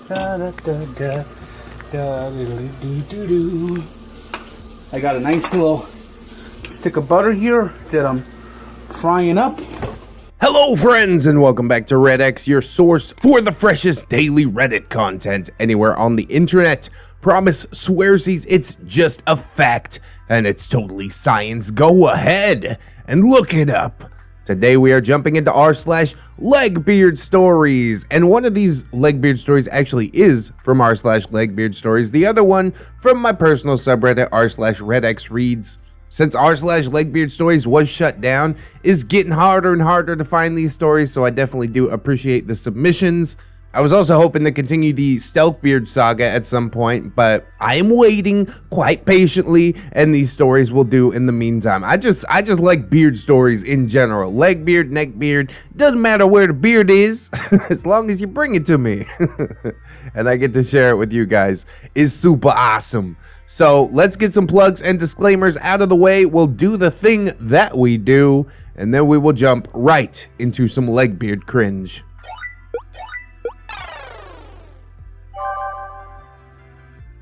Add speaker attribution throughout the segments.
Speaker 1: Da, da, da, da, da, dee, doo, doo. I got a nice little stick of butter here that I'm frying up.
Speaker 2: Hello friends and welcome back to ReddX, your source for the freshest daily Reddit content anywhere on the internet. Promise swearsies it's just a fact and it's totally science. Go ahead and look it up. Today we are jumping into r/LegbeardStories, and one of these Legbeard stories actually is from r/LegbeardStories. The other one from my personal subreddit r/ReddX reads. Since r/LegbeardStories was shut down, it's getting harder and harder to find these stories, so I definitely do appreciate the submissions. I was also hoping to continue the Stealth Beard saga at some point, but I am waiting quite patiently, and these stories will do in the meantime. I just like beard stories in general. Legbeard, neckbeard, doesn't matter where the beard is, as long as you bring it to me. And I get to share it with you guys. It's super awesome. So let's get some plugs and disclaimers out of the way. We'll do the thing that we do, and then we will jump right into some Legbeard cringe.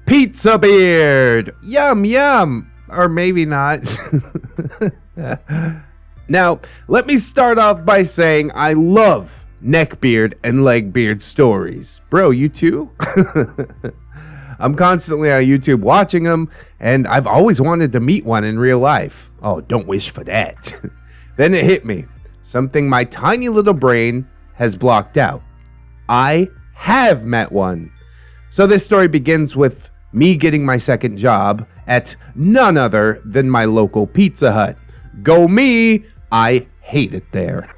Speaker 2: Pizza Beard! Yum yum! Or maybe not. Now, let me start off by saying I love Neckbeard and Legbeard stories. Bro, you too? I'm constantly on YouTube watching them, and I've always wanted to meet one in real life. Oh, don't wish for that. Then it hit me. Something my tiny little brain has blocked out. I have met one. So this story begins with me getting my second job at none other than my local Pizza Hut. Go me! I hate it there.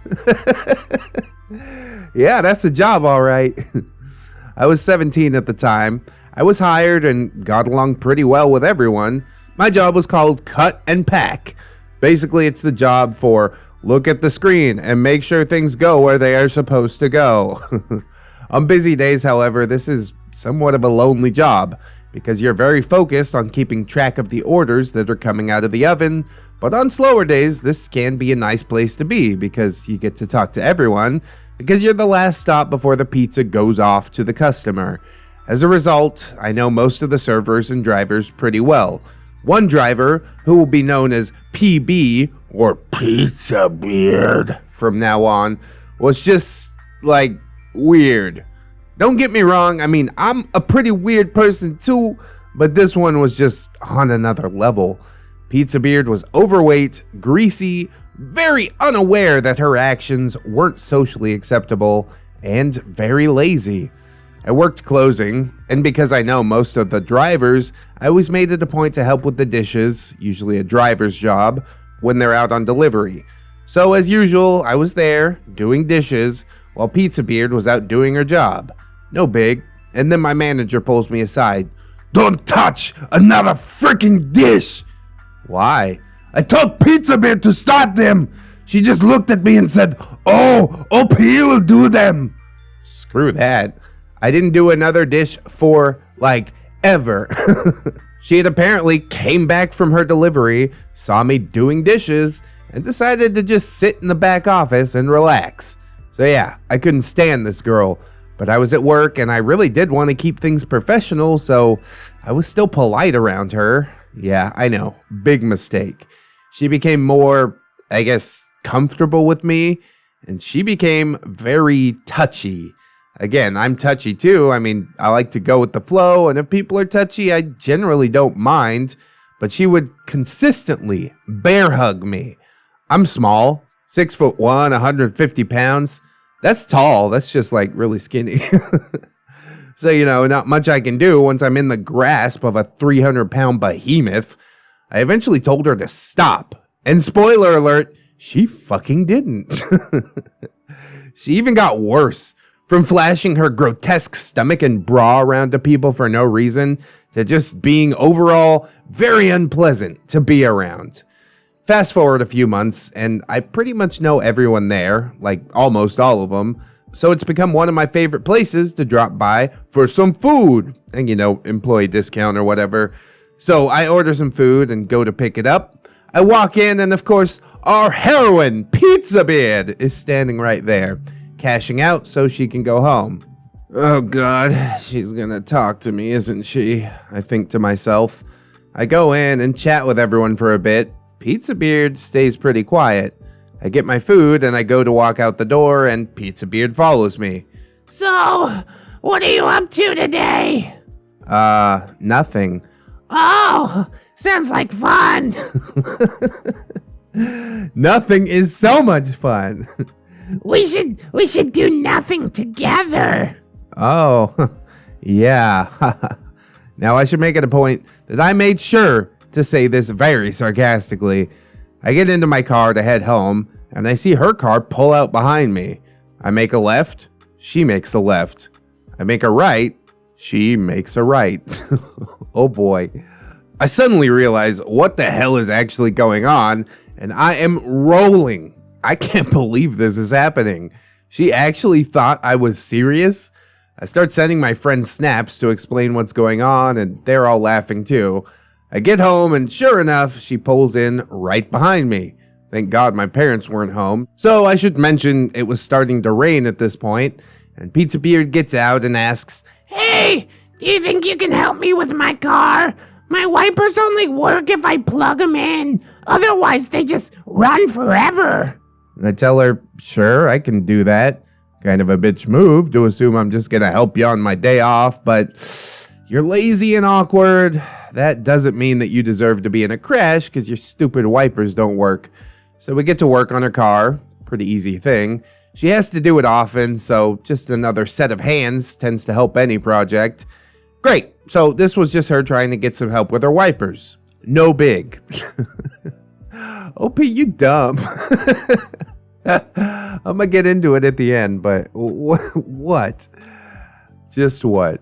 Speaker 2: Yeah, that's a job, all right. I was 17 at the time. I was hired and got along pretty well with everyone. My job was called Cut and Pack. Basically, it's the job for look at the screen and make sure things go where they are supposed to go. On busy days, however, this is somewhat of a lonely job because you're very focused on keeping track of the orders that are coming out of the oven. But on slower days, this can be a nice place to be because you get to talk to everyone because you're the last stop before the pizza goes off to the customer. As a result, I know most of the servers and drivers pretty well. One driver, who will be known as PB, or Pizza Beard, from now on, was just, like, weird. Don't get me wrong, I mean, I'm a pretty weird person too, but this one was just on another level. Pizza Beard was overweight, greasy, very unaware that her actions weren't socially acceptable, and very lazy. I worked closing, and because I know most of the drivers, I always made it a point to help with the dishes, usually a driver's job, when they're out on delivery. So as usual, I was there, doing dishes, while Pizza Beard was out doing her job. No big. And then my manager pulls me aside. "Don't touch another freaking dish!" "Why?" "I told Pizza Beard to start them! She just looked at me and said, 'Oh, OP will do them!'" Screw that. I didn't do another dish for, like, ever. She had apparently came back from her delivery, saw me doing dishes, and decided to just sit in the back office and relax. So yeah, I couldn't stand this girl, but I was at work and I really did want to keep things professional, so I was still polite around her. Yeah, I know, big mistake. She became more, I guess, comfortable with me, and she became very touchy. Again, I'm touchy too. I mean, I like to go with the flow, and if people are touchy, I generally don't mind. But she would consistently bear hug me. I'm small, 6'1", 150 pounds. That's tall. That's just like really skinny. So, you know, not much I can do once I'm in the grasp of a 300-pound behemoth. I eventually told her to stop. And spoiler alert, she fucking didn't. She even got worse. From flashing her grotesque stomach and bra around to people for no reason, to just being overall very unpleasant to be around. Fast forward a few months, and I pretty much know everyone there, like almost all of them, so it's become one of my favorite places to drop by for some food, and you know, employee discount or whatever. So I order some food and go to pick it up. I walk in, and of course, our heroine, Pizza Beard, is standing right there, cashing out so she can go home. Oh God, she's gonna talk to me, isn't she? I think to myself. I go in and chat with everyone for a bit. Pizza Beard stays pretty quiet. I get my food and I go to walk out the door and Pizza Beard follows me.
Speaker 3: So, what are you up to today?
Speaker 2: Nothing.
Speaker 3: Oh, sounds like fun.
Speaker 2: Nothing is so much fun.
Speaker 3: We should do nothing together.
Speaker 2: Oh, yeah. Now I should make it a point that I made sure to say this very sarcastically. I get into my car to head home, and I see her car pull out behind me. I make a left, she makes a left. I make a right, she makes a right. Oh boy. I suddenly realize what the hell is actually going on, and I am rolling. I can't believe this is happening. She actually thought I was serious. I start sending my friends snaps to explain what's going on, and they're all laughing too. I get home, and sure enough, she pulls in right behind me. Thank God my parents weren't home. So I should mention it was starting to rain at this point, and Pizza Beard gets out and asks,
Speaker 3: Hey, do you think you can help me with my car? My wipers only work if I plug them in. Otherwise, they just run forever.
Speaker 2: And I tell her, sure, I can do that. Kind of a bitch move to assume I'm just gonna help you on my day off, but you're lazy and awkward. That doesn't mean that you deserve to be in a crash because your stupid wipers don't work. So we get to work on her car. Pretty easy thing. She has to do it often, so just another set of hands tends to help any project. Great, so this was just her trying to get some help with her wipers. No big. OP, you dumb. I'm gonna get into it at the end, but what? Just what?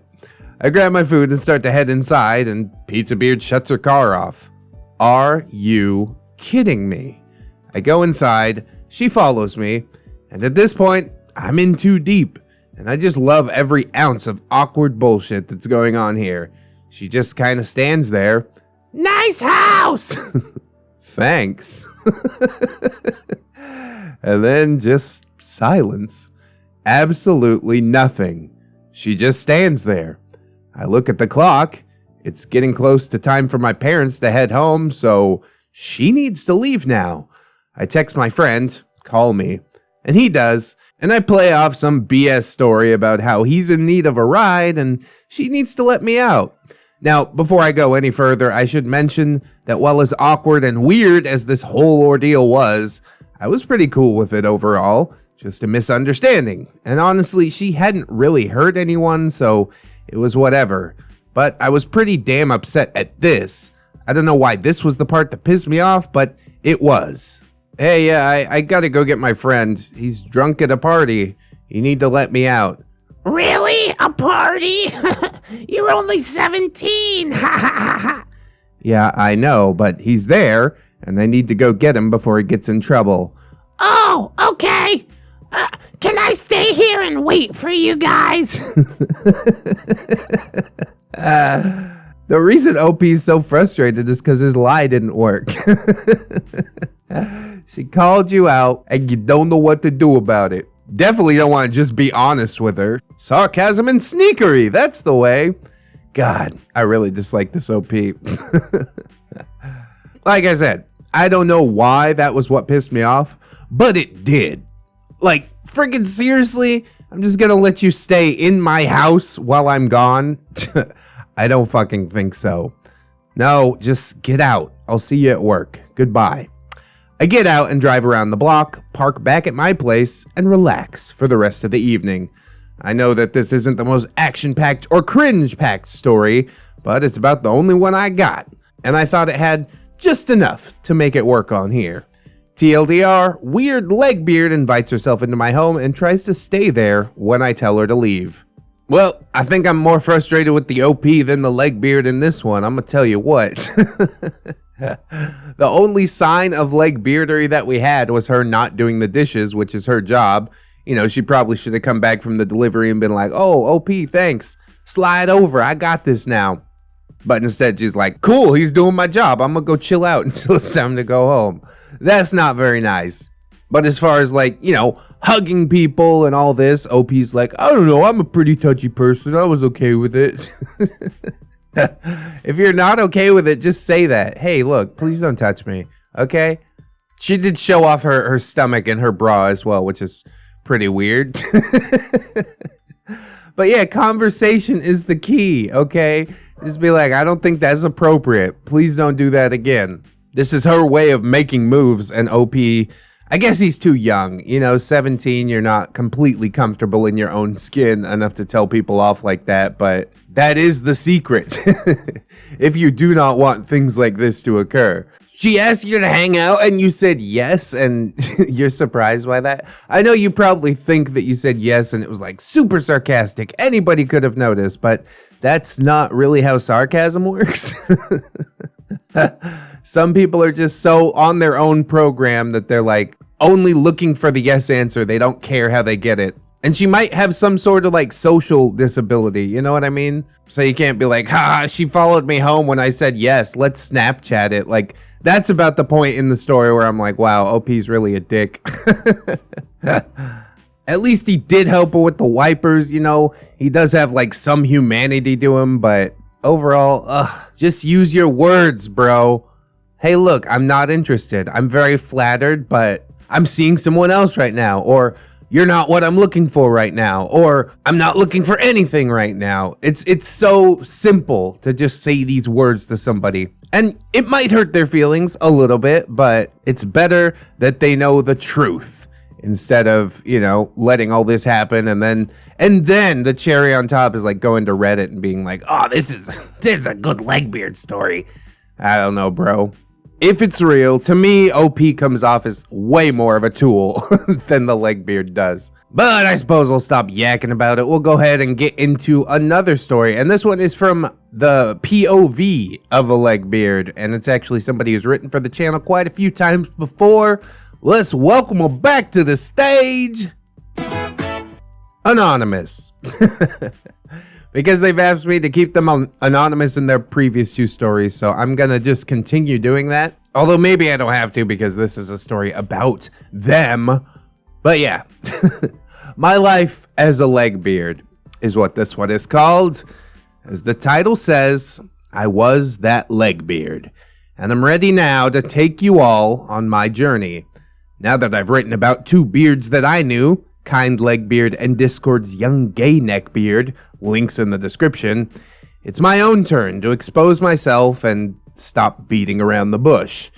Speaker 2: I grab my food and start to head inside, and Pizza Beard shuts her car off. Are you kidding me? I go inside, she follows me, and at this point, I'm in too deep, and I just love every ounce of awkward bullshit that's going on here. She just kind of stands there.
Speaker 3: Nice house!
Speaker 2: Thanks. And then just silence. Absolutely nothing. She just stands there. I look at the clock. It's getting close to time for my parents to head home, so she needs to leave now. I text my friend, call me, and he does, and I play off some BS story about how he's in need of a ride and she needs to let me out. Now, before I go any further, I should mention that while as awkward and weird as this whole ordeal was, I was pretty cool with it overall. Just a misunderstanding. And honestly, she hadn't really hurt anyone, so it was whatever. But I was pretty damn upset at this. I don't know why this was the part that pissed me off, but it was. Hey, yeah, I gotta go get my friend. He's drunk at a party. You need to let me out.
Speaker 3: Really? A party? You're only 17.
Speaker 2: Yeah, I know, but he's there, and I need to go get him before he gets in trouble.
Speaker 3: Oh, okay. Can I stay here and wait for you guys?
Speaker 2: The reason OP is so frustrated is because his lie didn't work. She called you out, and you don't know what to do about it. Definitely don't want to just be honest with her. Sarcasm and sneakery, that's the way. God, I really dislike this OP. Like I said, I don't know why that was what pissed me off, but it did. Like, freaking seriously? I'm just gonna let you stay in my house while I'm gone? I don't fucking think so. No, just get out. I'll see you at work. Goodbye. I get out and drive around the block, park back at my place, and relax for the rest of the evening. I know that this isn't the most action-packed or cringe-packed story, but it's about the only one I got, and I thought it had just enough to make it work on here. TLDR, weird Legbeard invites herself into my home and tries to stay there when I tell her to leave. Well, I think I'm more frustrated with the OP than the Legbeard in this one, I'm gonna tell you what. The only sign of Legbeardery that we had was her not doing the dishes, which is her job. You know, she probably should have come back from the delivery and been like, oh, OP, thanks. Slide over, I got this now. But instead, she's like, cool, he's doing my job. I'm gonna go chill out until it's time to go home. That's not very nice. But as far as like, hugging people and all this, OP's like, I don't know, I'm a pretty touchy person. I was okay with it. If you're not okay with it, just say that. Hey, look, please don't touch me. Okay? She did show off her stomach and her bra as well, which is pretty weird. But yeah, conversation is the key, okay? Just be like, I don't think that's appropriate. Please don't do that again. This is her way of making moves, and OP, I guess he's too young. 17, you're not completely comfortable in your own skin enough to tell people off like that, but that is the secret. If you do not want things like this to occur. She asked you to hang out and you said yes, and you're surprised by that. I know you probably think that you said yes and it was like super sarcastic. Anybody could have noticed, but that's not really how sarcasm works. Some people are just so on their own program that they're like only looking for the yes answer. They don't care how they get it. And she might have some sort of like social disability, you know what I mean? So you can't be like, she followed me home when I said yes, let's Snapchat it. Like, that's about the point in the story where I'm like, wow, OP's really a dick. At least he did help her with the wipers, He does have like some humanity to him, but overall, just use your words, bro. Hey, look, I'm not interested. I'm very flattered, but I'm seeing someone else right now. Or, you're not what I'm looking for right now, or I'm not looking for anything right now. It's so simple to just say these words to somebody. And it might hurt their feelings a little bit, but it's better that they know the truth instead of, letting all this happen and then the cherry on top is like going to Reddit and being like, oh, this is a good Legbeard story. I don't know, bro. If it's real, to me, OP comes off as way more of a tool than the Legbeard does. But I suppose we'll stop yakking about it. We'll go ahead and get into another story. And this one is from the POV of a Legbeard. And it's actually somebody who's written for the channel quite a few times before. Let's welcome her back to the stage. Anonymous. Because they've asked me to keep them anonymous in their previous 2 stories, so I'm gonna just continue doing that. Although maybe I don't have to because this is a story about them. But yeah, my life as a Legbeard is what this one is called. As the title says, I was that Legbeard, and I'm ready now to take you all on my journey. Now that I've written about 2 beards that I knew, Kind Legbeard and Discord's young gay Neckbeard, links in the description, it's my own turn to expose myself and stop beating around the bush.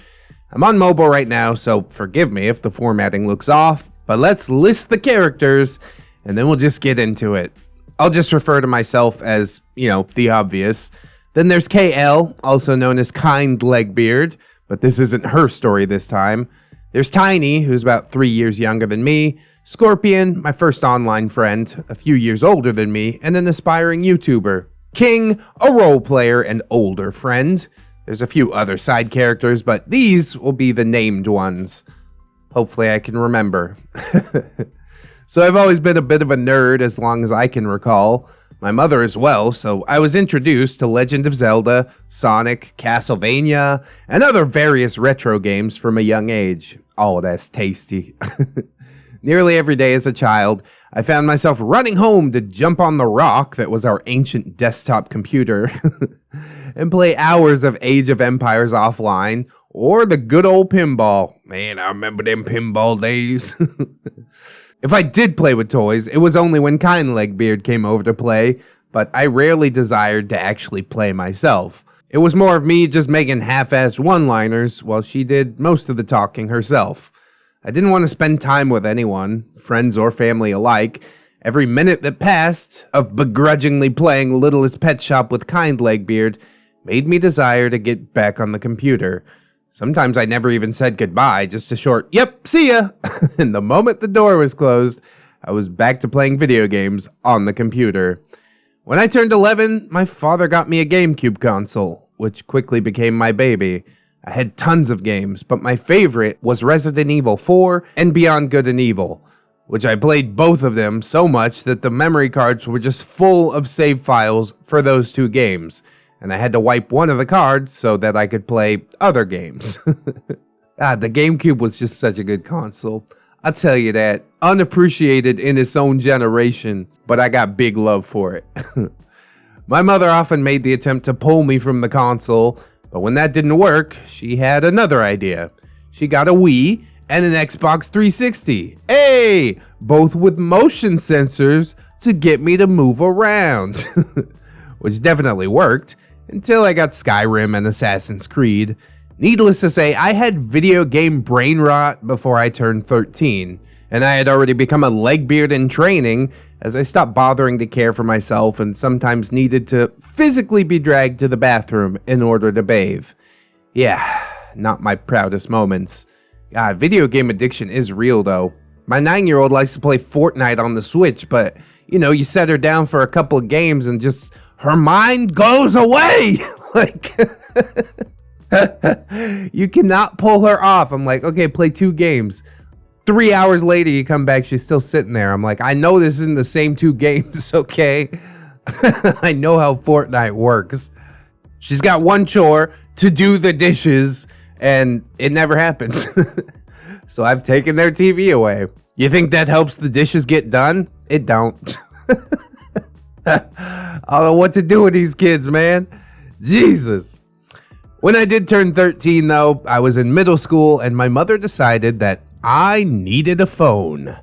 Speaker 2: I'm on mobile right now, so forgive me if the formatting looks off, but let's list the characters and then we'll just get into it. I'll just refer to myself as, the obvious. Then there's KL, also known as Kind Legbeard, but this isn't her story this time. There's Tiny, who's about 3 years younger than me, Scorpion, my first online friend, a few years older than me, and an aspiring YouTuber. King, a role player and older friend. There's a few other side characters, but these will be the named ones. Hopefully I can remember. So I've always been a bit of a nerd as long as I can recall. My mother as well, so I was introduced to Legend of Zelda, Sonic, Castlevania, and other various retro games from a young age. Oh, that's tasty. Nearly every day as a child, I found myself running home to jump on the rock that was our ancient desktop computer and play hours of Age of Empires offline or the good old pinball. Man, I remember them pinball days. If I did play with toys, it was only when Kind Legbeard came over to play, but I rarely desired to actually play myself. It was more of me just making half-assed one-liners while she did most of the talking herself. I didn't want to spend time with anyone, friends or family alike. Every minute that passed of begrudgingly playing Littlest Pet Shop with Kind Legbeard made me desire to get back on the computer. Sometimes I never even said goodbye, just a short, yep, see ya! And the moment the door was closed, I was back to playing video games on the computer. When I turned 11, my father got me a GameCube console, which quickly became my baby. I had tons of games, but my favorite was Resident Evil 4 and Beyond Good and Evil, which I played both of them so much that the memory cards were just full of save files for those 2 games, and I had to wipe one of the cards so that I could play other games. The GameCube was just such a good console. I'll tell you that. Unappreciated in its own generation, but I got big love for it. My mother often made the attempt to pull me from the console, but when that didn't work, she had another idea. She got a Wii and an Xbox 360. Hey! Both with motion sensors to get me to move around. Which definitely worked, until I got Skyrim and Assassin's Creed. Needless to say, I had video game brain rot before I turned 13, and I had already become a legbeard in training as I stopped bothering to care for myself and sometimes needed to physically be dragged to the bathroom in order to bathe. Yeah, not my proudest moments. God, video game addiction is real though. My 9-year-old likes to play Fortnite on the Switch, but you know, you set her down for a couple of games and just her mind goes away. Like, you cannot pull her off. I'm like, okay, play 2 games. 3 hours later, you come back, she's still sitting there. I'm like, I know this isn't the same 2 games, okay? I know how Fortnite works. She's got one chore, to do the dishes, and it never happens. So I've taken their TV away. You think that helps the dishes get done? It don't. I don't know what to do with these kids, man. Jesus. When I did turn 13, though, I was in middle school, and my mother decided that I needed a phone.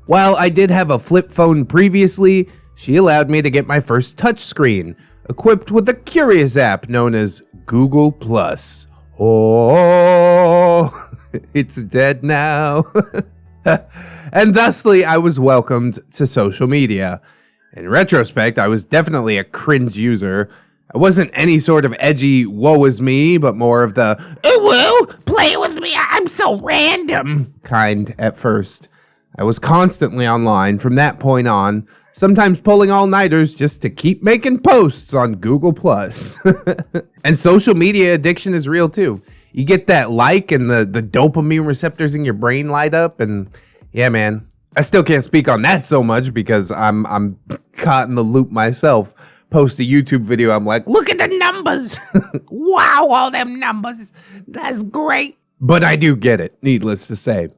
Speaker 2: While I did have a flip phone previously, she allowed me to get my first touchscreen, equipped with a curious app known as Google+. Oh, it's dead now. And thusly, I was welcomed to social media. In retrospect, I was definitely a cringe user. I wasn't any sort of edgy woe is me, but more of the
Speaker 3: Ooh, play with me, I'm so random
Speaker 2: kind at first. I was constantly online from that point on, sometimes pulling all-nighters just to keep making posts on Google+. And social media addiction is real too. You get that like and the dopamine receptors in your brain light up, and yeah, man. I still can't speak on that so much because I'm caught in the loop myself. Post a YouTube video, I'm like,
Speaker 3: look at the numbers. Wow, all them numbers. That's great.
Speaker 2: But I do get it, needless to say.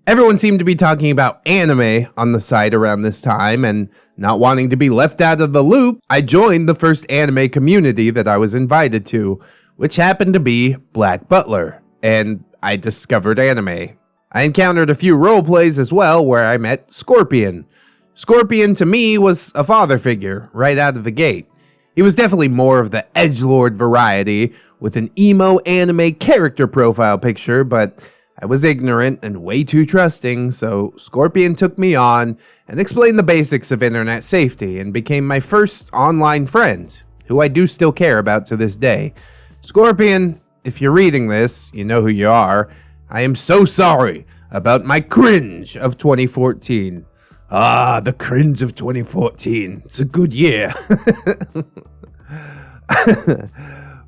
Speaker 2: Everyone seemed to be talking about anime on the site around this time, and not wanting to be left out of the loop, I joined the first anime community that I was invited to, which happened to be Black Butler, and I discovered anime. I encountered a few roleplays as well where I met Scorpion. Scorpion to me was a father figure right out of the gate. He was definitely more of the edgelord variety with an emo anime character profile picture, but I was ignorant and way too trusting, so Scorpion took me on and explained the basics of internet safety and became my first online friend, who I do still care about to this day. Scorpion, if you're reading this, you know who you are. I am so sorry about my cringe of 2014. Ah, the cringe of 2014. It's a good year.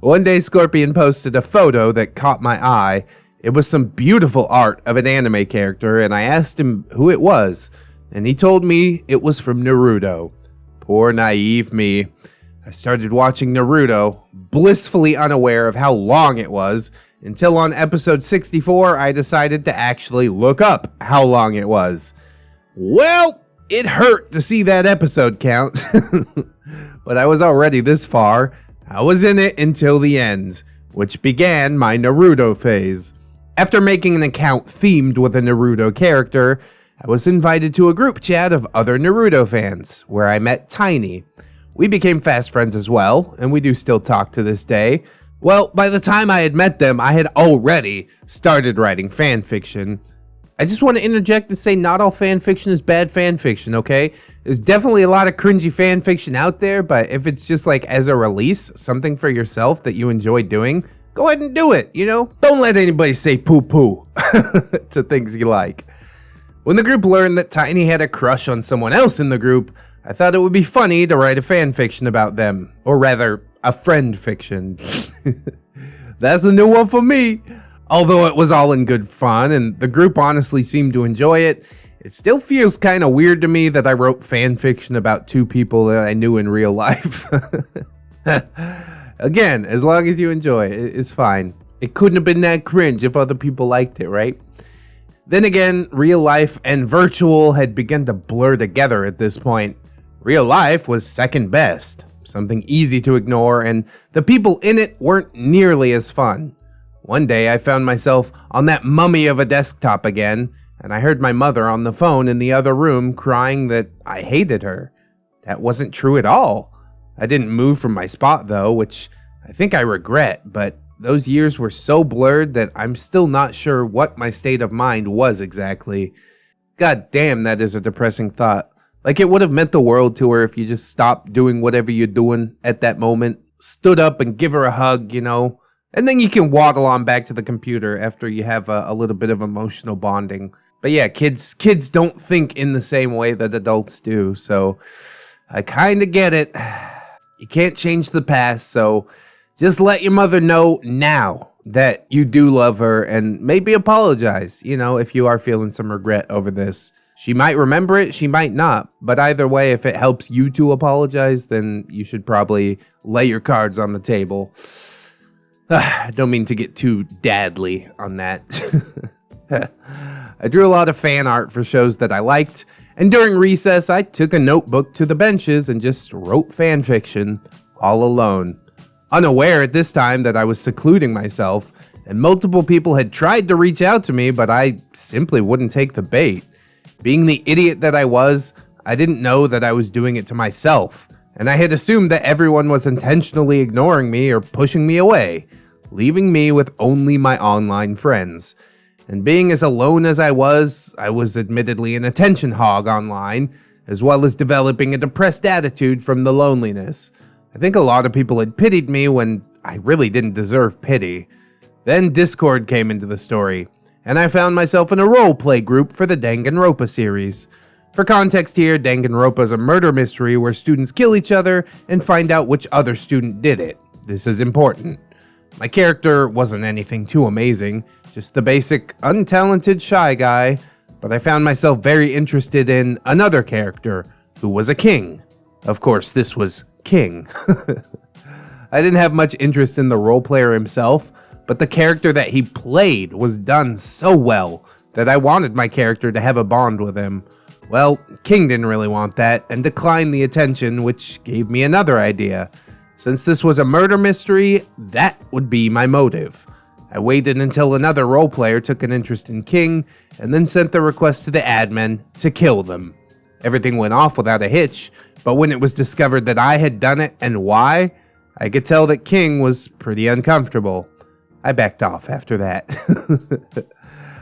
Speaker 2: One day, Scorpion posted a photo that caught my eye. It was some beautiful art of an anime character, and I asked him who it was, and he told me it was from Naruto. Poor naive me. I started watching Naruto, blissfully unaware of how long it was, until on episode 64, I decided to actually look up how long it was. Well, it hurt to see that episode count, but I was already this far. I was in it until the end, which began my Naruto phase. After making an account themed with a Naruto character, I was invited to a group chat of other Naruto fans, where I met Tiny. We became fast friends as well, and we do still talk to this day. Well, by the time I had met them, I had already started writing fan fiction. I just want to interject and say not all fan fiction is bad fan fiction, okay? There's definitely a lot of cringy fan fiction out there, but if it's just like as a release, something for yourself that you enjoy doing, go ahead and do it, you know? Don't let anybody say poo-poo to things you like. When the group learned that Tiny had a crush on someone else in the group, I thought it would be funny to write a fan fiction about them, or rather, a friend fiction. That's a new one for me. Although it was all in good fun, and the group honestly seemed to enjoy it, it still feels kind of weird to me that I wrote fan fiction about 2 people that I knew in real life. Again, as long as you enjoy it, it's fine. It couldn't have been that cringe if other people liked it, right? Then again, real life and virtual had begun to blur together at this point. Real life was second best, something easy to ignore, and the people in it weren't nearly as fun. One day I found myself on that mummy of a desktop again, and I heard my mother on the phone in the other room crying that I hated her. That wasn't true at all. I didn't move from my spot though, which I think I regret, but those years were so blurred that I'm still not sure what my state of mind was exactly. God damn, that is a depressing thought. Like it would have meant the world to her if you just stopped doing whatever you're doing at that moment, stood up and give her a hug, you know, and then you can waddle on back to the computer after you have a little bit of emotional bonding. But yeah, kids don't think in the same way that adults do, so I kind of get it. You can't change the past, so just let your mother know now that you do love her and maybe apologize, you know, if you are feeling some regret over this. She might remember it, she might not, but either way, if it helps you to apologize, then you should probably lay your cards on the table. I don't mean to get too dadly on that. I drew a lot of fan art for shows that I liked, and during recess, I took a notebook to the benches and just wrote fan fiction all alone. Unaware at this time that I was secluding myself, and multiple people had tried to reach out to me, but I simply wouldn't take the bait. Being the idiot that I was, I didn't know that I was doing it to myself, and I had assumed that everyone was intentionally ignoring me or pushing me away, leaving me with only my online friends. And being as alone as I was admittedly an attention hog online, as well as developing a depressed attitude from the loneliness. I think a lot of people had pitied me when I really didn't deserve pity. Then Discord came into the story, and I found myself in a roleplay group for the Danganronpa series. For context here, Danganronpa is a murder mystery where students kill each other and find out which other student did it. This is important. My character wasn't anything too amazing, just the basic, untalented shy guy, but I found myself very interested in another character, who was a king. Of course, this was King. I didn't have much interest in the role player himself, but the character that he played was done so well that I wanted my character to have a bond with him. Well, King didn't really want that and declined the attention, which gave me another idea. Since this was a murder mystery, that would be my motive. I waited until another role player took an interest in King, and then sent the request to the admin to kill them. Everything went off without a hitch, but when it was discovered that I had done it and why, I could tell that King was pretty uncomfortable. I backed off after that.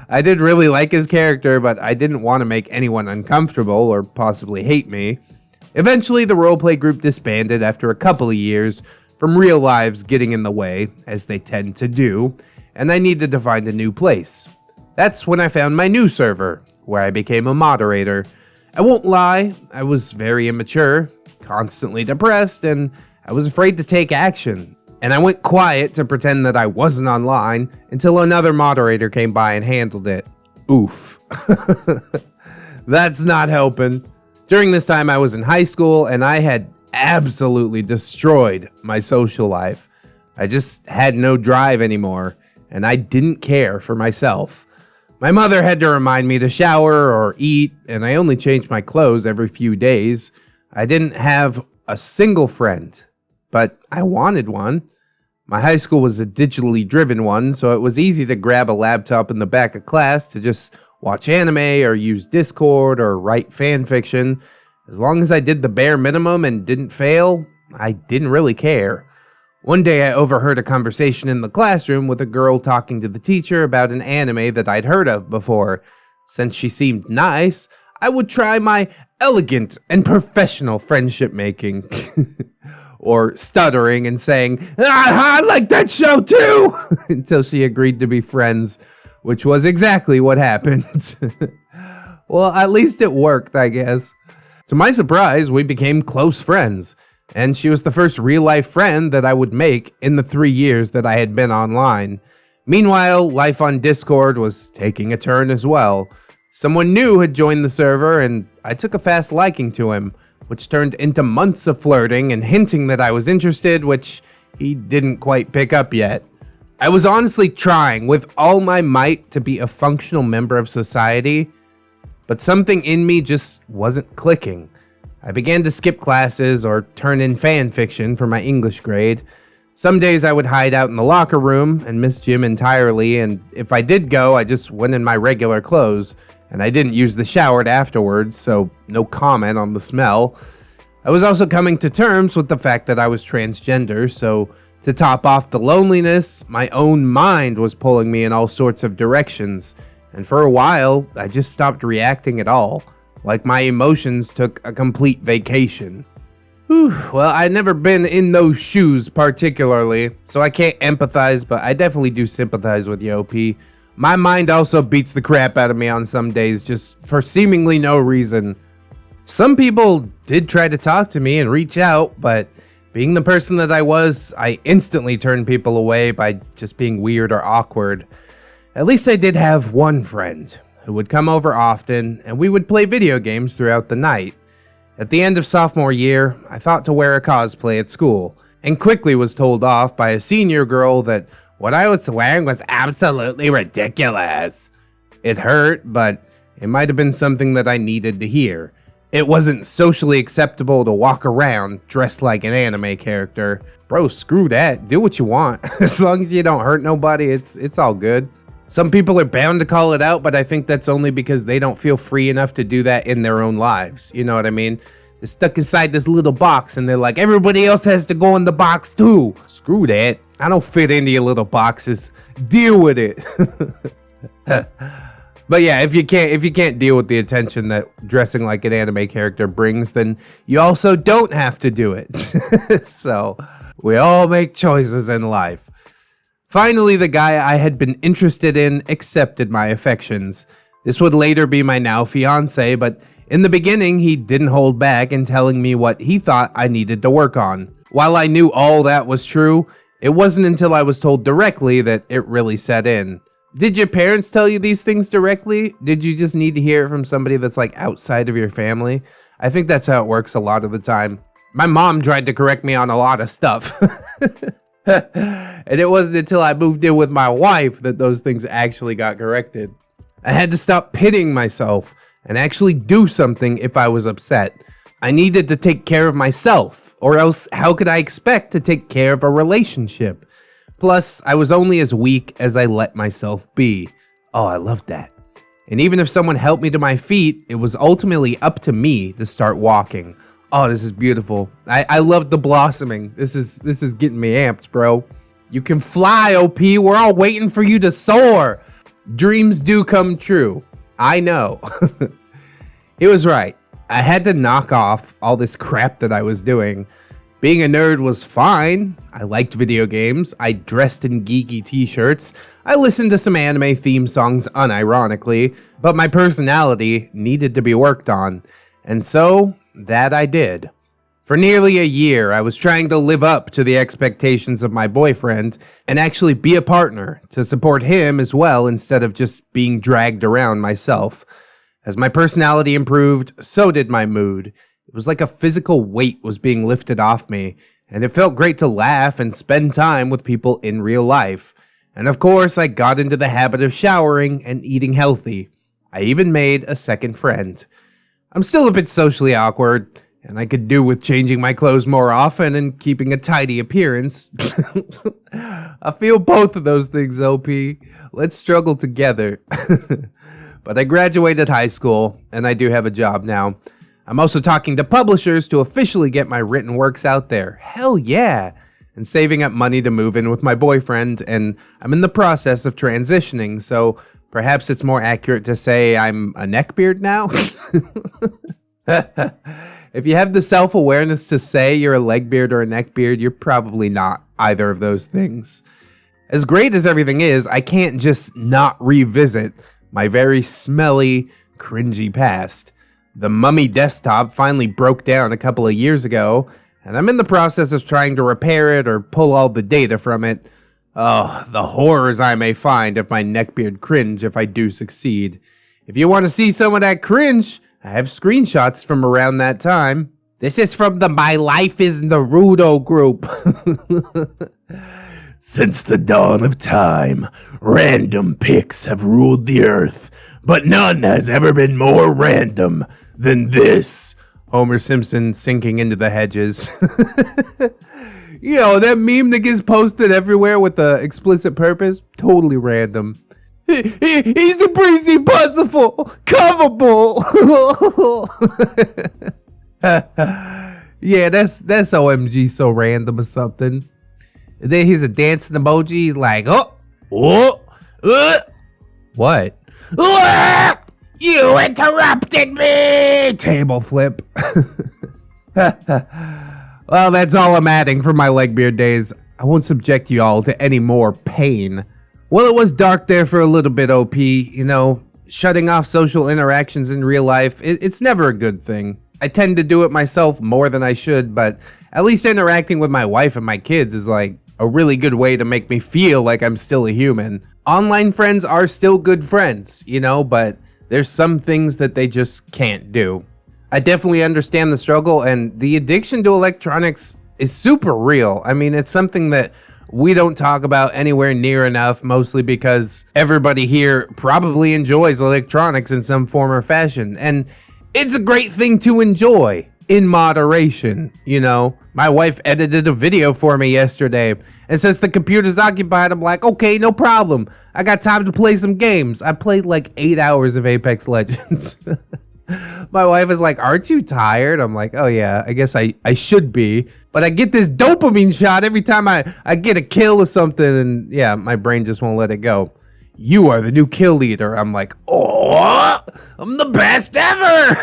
Speaker 2: I did really like his character, but I didn't want to make anyone uncomfortable or possibly hate me. Eventually, the roleplay group disbanded after a couple of years, from real lives getting in the way, as they tend to do, and I needed to find a new place. That's when I found my new server, where I became a moderator. I won't lie, I was very immature, constantly depressed, and I was afraid to take action. And I went quiet to pretend that I wasn't online until another moderator came by and handled it. Oof. That's not helping. During this time I was in high school and I had absolutely destroyed my social life. I just had no drive anymore, and I didn't care for myself. My mother had to remind me to shower or eat, and I only changed my clothes every few days. I didn't have a single friend, but I wanted one. My high school was a digitally driven one, so it was easy to grab a laptop in the back of class to just watch anime or use Discord or write fan fiction. As long as I did the bare minimum and didn't fail, I didn't really care. One day I overheard a conversation in the classroom with a girl talking to the teacher about an anime that I'd heard of before. Since she seemed nice, I would try my elegant and professional friendship making. Or stuttering and saying, I like that show too, until she agreed to be friends, which was exactly what happened. Well, at least it worked, I guess. To my surprise, we became close friends, and she was the first real-life friend that I would make in the 3 years that I had been online. Meanwhile, life on Discord was taking a turn as well. Someone new had joined the server, and I took a fast liking to him, which turned into months of flirting and hinting that I was interested, which he didn't quite pick up yet. I was honestly trying with all my might to be a functional member of society, but something in me just wasn't clicking. I began to skip classes or turn in fan fiction for my English grade. Some days I would hide out in the locker room and miss gym entirely, and if I did go, I just went in my regular clothes, and I didn't use the shower afterwards, so no comment on the smell. I was also coming to terms with the fact that I was transgender, so to top off the loneliness, my own mind was pulling me in all sorts of directions, and for a while, I just stopped reacting at all, like my emotions took a complete vacation. Well, I've never been in those shoes particularly, so I can't empathize, but I definitely do sympathize with you, OP. My mind also beats the crap out of me on some days, just for seemingly no reason. Some people did try to talk to me and reach out, but being the person that I was, I instantly turned people away by just being weird or awkward. At least I did have one friend who would come over often, and we would play video games throughout the night. At the end of sophomore year, I thought to wear a cosplay at school, and quickly was told off by a senior girl that what I was wearing was absolutely ridiculous. It hurt, but it might have been something that I needed to hear. It wasn't socially acceptable to walk around dressed like an anime character. Bro, screw that. Do what you want. As long as you don't hurt nobody, it's all good. Some people are bound to call it out, but I think that's only because they don't feel free enough to do that in their own lives. You know what I mean? They're stuck inside this little box and they're like, everybody else has to go in the box too. Screw that. I don't fit into your little boxes. Deal with it. But yeah, if you can't deal with the attention that dressing like an anime character brings, then you also don't have to do it. So we all make choices in life. Finally, the guy I had been interested in accepted my affections. This would later be my now fiance, but in the beginning, he didn't hold back in telling me what he thought I needed to work on. While I knew all that was true, it wasn't until I was told directly that it really set in. Did your parents tell you these things directly? Did you just need to hear it from somebody that's like outside of your family? I think that's how it works a lot of the time. My mom tried to correct me on a lot of stuff. And it wasn't until I moved in with my wife that those things actually got corrected. I had to stop pitting myself and actually do something if I was upset. I needed to take care of myself, or else how could I expect to take care of a relationship? Plus, I was only as weak as I let myself be. Oh, I loved that. And even if someone helped me to my feet, it was ultimately up to me to start walking. Oh, this is beautiful. I love the blossoming. This is getting me amped, bro. You can fly, OP. We're all waiting for you to soar. Dreams do come true. I know. It was right. I had to knock off all this crap that I was doing. Being a nerd was fine. I liked video games. I dressed in geeky t-shirts. I listened to some anime theme songs unironically, but my personality needed to be worked on. And so, that I did. For nearly a year, I was trying to live up to the expectations of my boyfriend and actually be a partner to support him as well instead of just being dragged around myself. As my personality improved, so did my mood. It was like a physical weight was being lifted off me, and it felt great to laugh and spend time with people in real life. And of course, I got into the habit of showering and eating healthy. I even made a second friend. I'm still a bit socially awkward, and I could do with changing my clothes more often and keeping a tidy appearance. I feel both of those things, OP. Let's struggle together. But I graduated high school, and I do have a job now. I'm also talking to publishers to officially get my written works out there. Hell yeah! And saving up money to move in with my boyfriend, and I'm in the process of transitioning, so perhaps it's more accurate to say I'm a neckbeard now? If you have the self-awareness to say you're a legbeard or a neckbeard, you're probably not either of those things. As great as everything is, I can't just not revisit my very smelly, cringy past. The mummy desktop finally broke down a couple of years ago, and I'm in the process of trying to repair it or pull all the data from it. Oh, the horrors I may find of my neckbeard cringe if I do succeed. If you want to see some of that cringe, I have screenshots from around that time. This is from the My Life is Naruto group.
Speaker 3: Since the dawn of time, random pics have ruled the earth, but none has ever been more random than this.
Speaker 2: Homer Simpson sinking into the hedges. You know, that meme that gets posted everywhere with the explicit purpose, totally random. He's the priest impossible, coverable. Yeah, that's OMG so random or something. And then he's a dancing emoji. He's like, what?
Speaker 3: You interrupted me!
Speaker 2: Table flip. Well, that's all I'm adding for my Legbeard days. I won't subject you all to any more pain. Well, it was dark there for a little bit, OP. You know, shutting off social interactions in real life, it's never a good thing. I tend to do it myself more than I should, but at least interacting with my wife and my kids is like a really good way to make me feel like I'm still a human. Online friends are still good friends, you know, but there's some things that they just can't do. I definitely understand the struggle, and the addiction to electronics is super real. I mean, it's something that we don't talk about anywhere near enough, mostly because everybody here probably enjoys electronics in some form or fashion. And it's a great thing to enjoy in moderation, you know. My wife edited a video for me yesterday, and since the computer's occupied, I'm like, okay, no problem. I got time to play some games. I played like 8 hours of Apex Legends. My wife is like, aren't you tired? I'm like, oh yeah, I guess I should be. But I get this dopamine shot every time I get a kill or something, and yeah, my brain just won't let it go. You are the new kill leader. I'm like, oh, I'm the best ever.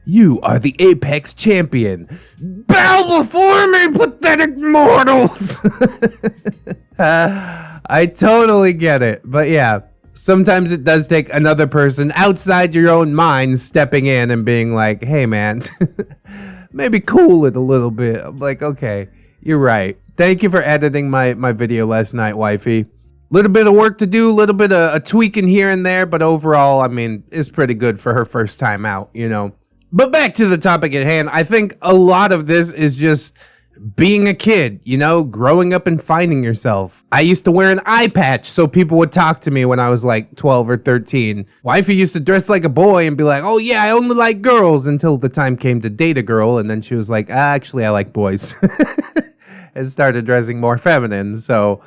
Speaker 2: You are the Apex champion. Bow before me, pathetic mortals. I totally get it. But yeah, sometimes it does take another person outside your own mind stepping in and being like, hey man, maybe cool it a little bit. I'm like, okay, you're right. Thank you for editing my video last night, wifey. Little bit of work to do, little bit of a tweaking here and there, but overall, I mean, it's pretty good for her first time out, you know. But back to the topic at hand, I think a lot of this is just being a kid, you know, growing up and finding yourself. I used to wear an eye patch so people would talk to me when I was like 12 or 13. Wifey used to dress like a boy and be like, oh yeah, I only like girls, until the time came to date a girl, and then she was like, actually, I like boys. And started dressing more feminine. So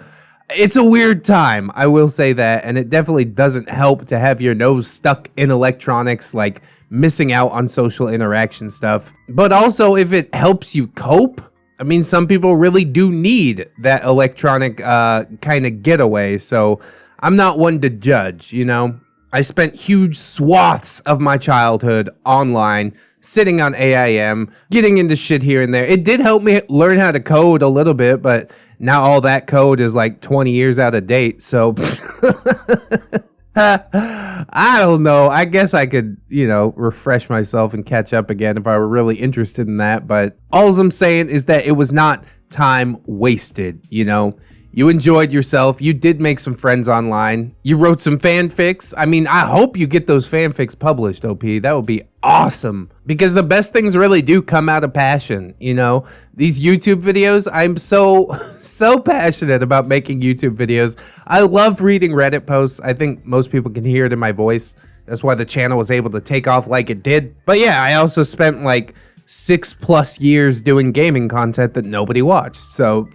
Speaker 2: it's a weird time, I will say that, and it definitely doesn't help to have your nose stuck in electronics, like missing out on social interaction stuff. But also, if it helps you cope, I mean, some people really do need that electronic kind of getaway, so I'm not one to judge, you know? I spent huge swaths of my childhood online, sitting on AIM, getting into shit here and there. It did help me learn how to code a little bit, but now all that code is like 20 years out of date, so I don't know. I guess I could, you know, refresh myself and catch up again if I were really interested in that, but all I'm saying is that it was not time wasted, you know? You enjoyed yourself. You did make some friends online. You wrote some fanfics. I mean, I hope you get those fanfics published, OP. That would be awesome. Because the best things really do come out of passion, you know? These YouTube videos, I'm so passionate about making YouTube videos. I love reading Reddit posts. I think most people can hear it in my voice. That's why the channel was able to take off like it did. But yeah, I also spent like 6+ years doing gaming content that nobody watched. So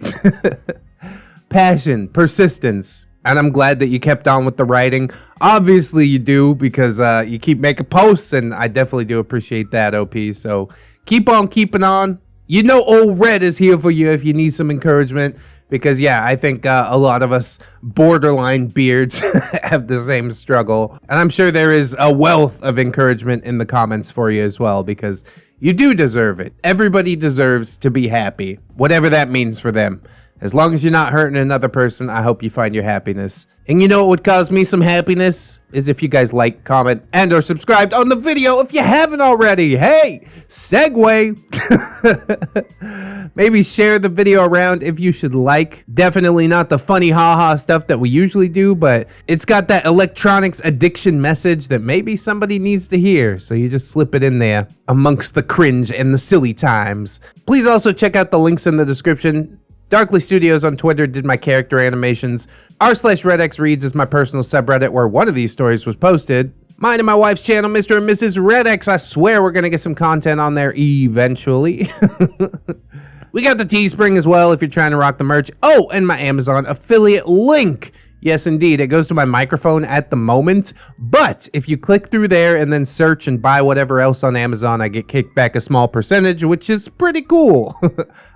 Speaker 2: passion, persistence, and I'm glad that you kept on with the writing. Obviously you do, because you keep making posts, and I definitely do appreciate that, OP. So keep on keeping on. You know, old Red is here for you if you need some encouragement, because yeah, I think a lot of us borderline beards have the same struggle, and I'm sure there is a wealth of encouragement in the comments for you as well, because you do deserve it. Everybody deserves to be happy, whatever that means for them. As long as you're not hurting another person, I hope you find your happiness. And you know what would cause me some happiness? Is if you guys like, comment, and or subscribed on the video if you haven't already. Hey, segue. Maybe share the video around if you should like. Definitely not the funny haha stuff that we usually do, but it's got that electronics addiction message that maybe somebody needs to hear. So you just slip it in there amongst the cringe and the silly times. Please also check out the links in the description. Darkly Studios on Twitter did my character animations. r/ReddX Reads is my personal subreddit where one of these stories was posted. Mine and my wife's channel, Mr. and Mrs. ReddX. I swear we're gonna get some content on there eventually. We got the Teespring as well if you're trying to rock the merch. Oh, and my Amazon affiliate link. Yes, indeed. It goes to my microphone at the moment. But if you click through there and then search and buy whatever else on Amazon, I get kicked back a small percentage, which is pretty cool.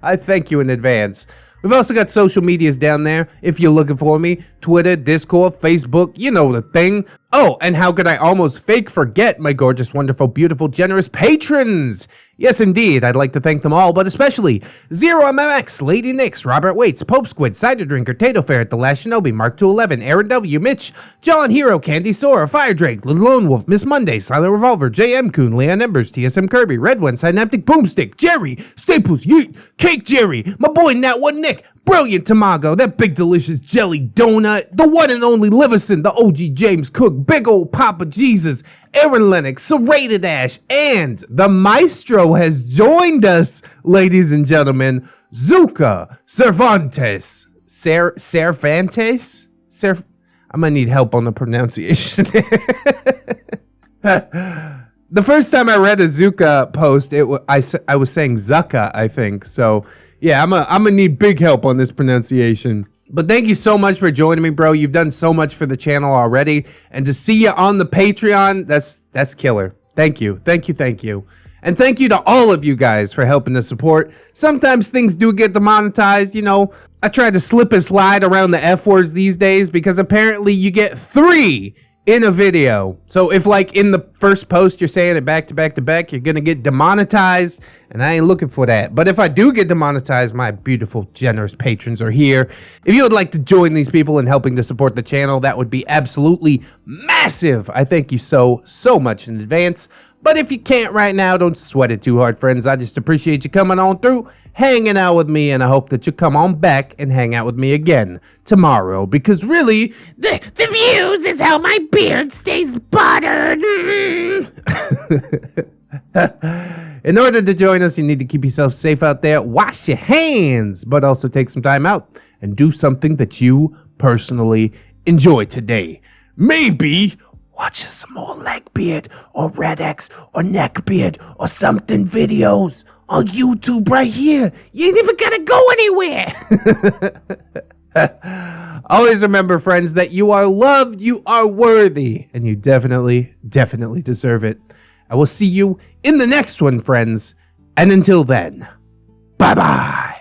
Speaker 2: I thank you in advance. We've also got social medias down there if you're looking for me. Twitter, Discord, Facebook, you know the thing. Oh, and how could I almost fake forget my gorgeous, wonderful, beautiful, generous patrons? Yes, indeed. I'd like to thank them all, but especially Zero MMX, Lady Nix, Robert Waits, Pope Squid, Cider Drinker, Tato Ferret, The Last Shinobi, Mark 211, Aaron W, Mitch, John Hero, Candy Sora, Fire Drake, Little Lone Wolf, Miss Monday, Silent Revolver, JM Coon, Leon Embers, TSM Kirby, Red One, Synaptic Boomstick, Jerry, Staples, Yeet, Cake Jerry, my boy Nat One Nick, Brilliant Tamago, that big delicious jelly donut, the one and only Liverson, the OG James Cook, big old Papa Jesus, Aaron Lennox, Serrated Ash, and the Maestro has joined us, ladies and gentlemen, Zuka Cervantes. Cervantes? I'm gonna need help on the pronunciation. The first time I read a Zuka post, I was saying Zucka, I think. So yeah, I'm gonna need big help on this pronunciation. But thank you so much for joining me, bro. You've done so much for the channel already, and to see you on the Patreon, that's killer. Thank you, thank you, thank you. And thank you to all of you guys for helping to support. Sometimes things do get demonetized, you know. I try to slip and slide around the F words these days because apparently you get 3 in a video. So if like in the first post you're saying it back to back to back, you're gonna get demonetized, and I ain't looking for that. But if I do get demonetized, my beautiful, generous patrons are here. If you would like to join these people in helping to support the channel, that would be absolutely massive. I thank you so much in advance. But if you can't right now, don't sweat it too hard, friends. I just appreciate you coming on through, hanging out with me, and I hope that you come on back and hang out with me again tomorrow, because really,
Speaker 3: The views is how my beard stays buttered.
Speaker 2: in order to join us, you need to keep yourself safe out there, wash your hands, but also take some time out and do something that you personally enjoy today. Maybe watch some more LegBeard or ReddX or NeckBeard or something videos on YouTube right here.
Speaker 3: You ain't even gotta go anywhere.
Speaker 2: Always remember, friends, that you are loved, you are worthy, and you definitely deserve it. I will see you in the next one, friends. And until then, bye-bye.